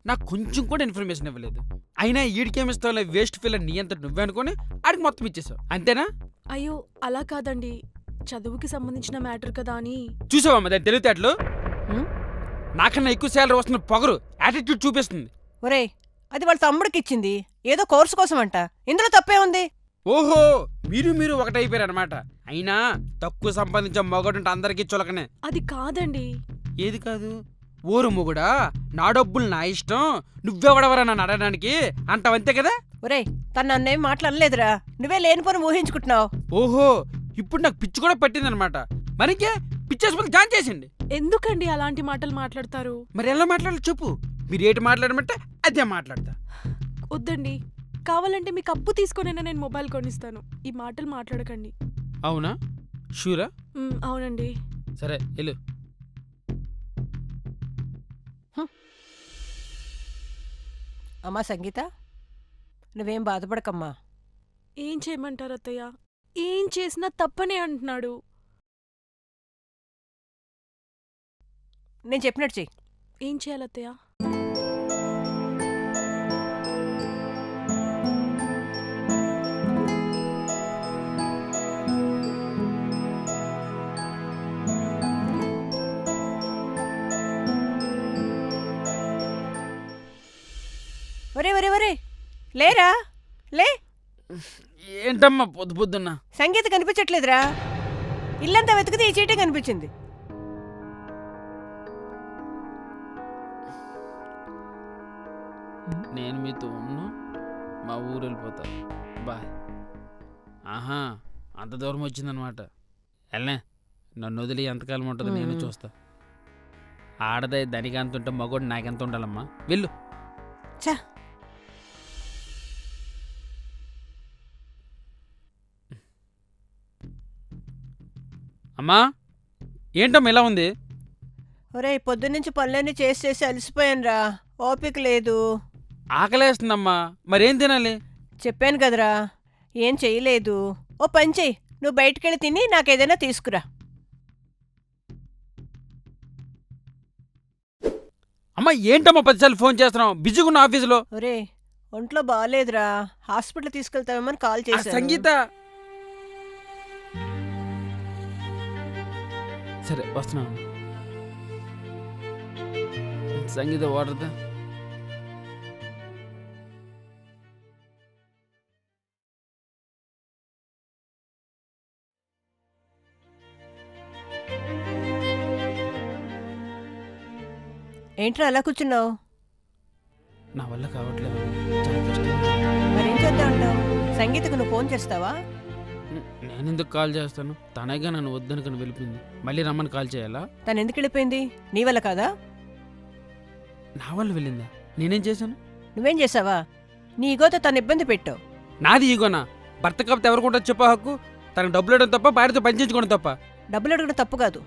నాకు కొంచెం కూడా ఇన్ఫర్మేషన్ ఇవ్వలేదు. అయినా ఈడికేమిస్తావులే వేస్ట్ ఫీల్ నీ అంత నువ్వే అనుకుని ఆడికి మొత్తం ఇచ్చేసావు అంతేనా? అయ్యో అలా కాదండి, చదువుకి సంబంధించిన మ్యాటర్ కదా అని. చూసావమ్మా దాని తెలివితేటలు. హ్మ్? నాకన్నా ఎక్కువ శాలరీ వస్తున్న పొగరు యాటిట్యూడ్ చూపిస్తుంది. ఒరేయ్, అది వాళ్ళ తమ్ముడికి ఇచ్చింది, ఏదో కోర్సు కోసం అంట. ఇందులో తప్పే ఉంది? ఓహో మీరు ఒకటైపోయారనమాట. అయినా తక్కువ సంపాదించే మొగడుంటే అందరికీ చులకనే. అది కాదండి. ఏది కాదు? ఓరు మొగుడా, నా డబ్బులు నా ఇష్టం, నువ్వెవడవరా నన్ను అడగడానికి అంటావంతే కదా? ఒరేయ్, తను నన్నేం మాట్లాడలేదురా, నువ్వే లేనిపోని ఊహించుకుంటున్నావు. ఓహో ఇప్పుడు నాకు పిచ్చి కూడా పట్టిందనమాట. మరింకే పిచ్చేసుకుని జాయిన్ చేసిండి. ఎందుకండి అలాంటి మాటలు మాట్లాడతారు? మరి ఎలా మాట్లాడాలి చెప్పు. మీరు ఏంటి మాట్లాడమంటే అదే మాట్లాడతా. వద్దండి, కావాలంటే మీకు అప్పు తీసుకొనైనా నేను మొబైల్ కొనిస్తాను. ఈ మాటలు మాట్లాడకండి. అవునా? షూరా? అవునండి. సరే వెళ్ళు. అమ్మా సంగీత, నువ్వేం బాధపడకమ్మా. ఏం చేయమంటారు అత్తయ్య? ఏం చేసినా తప్పనే అంటున్నాడు. నేను చెప్పినట్టు చెయ్యి. ఏం చేయాలి అత్తయ్య? ఒరే ఒరే ఒరే, లేరా, లే. ఏంటమ్మా పొద్దు పొద్దున్న? సంగీత కనిపించట్లేదురా. ఇల్లంతా వెతికితే ఈ చీటే కనిపించింది. నేను మీతో ఉన్నా, మా ఊరు వెళ్ళిపోతా. బాయ్. ఆహా అంత దూరం వచ్చిందనమాట. వెళ్ళే, నన్ను వదిలి ఎంతకాలం ఉంటుందో నేను చూస్తా. ఆడదే దానికి అంత ఉంటే మగోడు నాకెంత ఉండాలమ్మా. వెళ్ళు. చా, అమ్మా ఏంటమ్మా ఇలా ఉంది? ఒరే పొద్దున్నుంచి పనులన్నీ చేసి చేసి అలసిపోయానురా, ఓపిక లేదు. ఆకలేస్తుందమ్మా, మరేం తినాలి? చెప్పాను కదరా, ఏం చెయ్యలేదు. ఓ పని చెయ్యి, నువ్వు బయటికెళ్ళి తిని నాకేదైనా తీసుకురా. అమ్మా ఏంటమ్మా 10 సార్లు ఫోన్ చేస్తున్నావు? బిజీగా ఉన్న ఆఫీసులో. ఒరే ఒంట్లో బాగాలేదురా, హాస్పిటల్ తీసుకెళ్తావేమని కాల్ ఆ చేశాను. సంగీత. సరే వస్తున్నాను. సంగీత వాటర్దా? ఏంట్రా అలా కూర్చున్నావు? నా వల్ల కావట్లేదు, చాలా కష్టం. మరేం చేద్దాం అంటావు? సంగీతకు నువ్వు ఫోన్ చేస్తావా? నేను ఎందుకు కాల్ చేస్తాను? తనగా నన్ను వద్దనుకుని వెళ్ళిపోయింది. మళ్ళీ రమ్మని కాల్ చేయాలా? తను ఎందుకు వెళ్ళిపోయింది? నీ వల్ల కాదా? నా వల్ల వెళ్ళిందా? నేనేం చేశాను? నువ్వేం చేసావా? నీ ఈగోతో తను ఇబ్బంది పెట్టావు. నాది ఈగోనా? భర్త కాకపోతే ఎవరికి ఉంటుంది చెప్పా హక్కు? తనకు డబ్బులు ఇవ్వడం తప్ప, భార్యతో పనిచేయించుకోవడం తప్ప. డబ్బులు అడగడం తప్పు కాదు,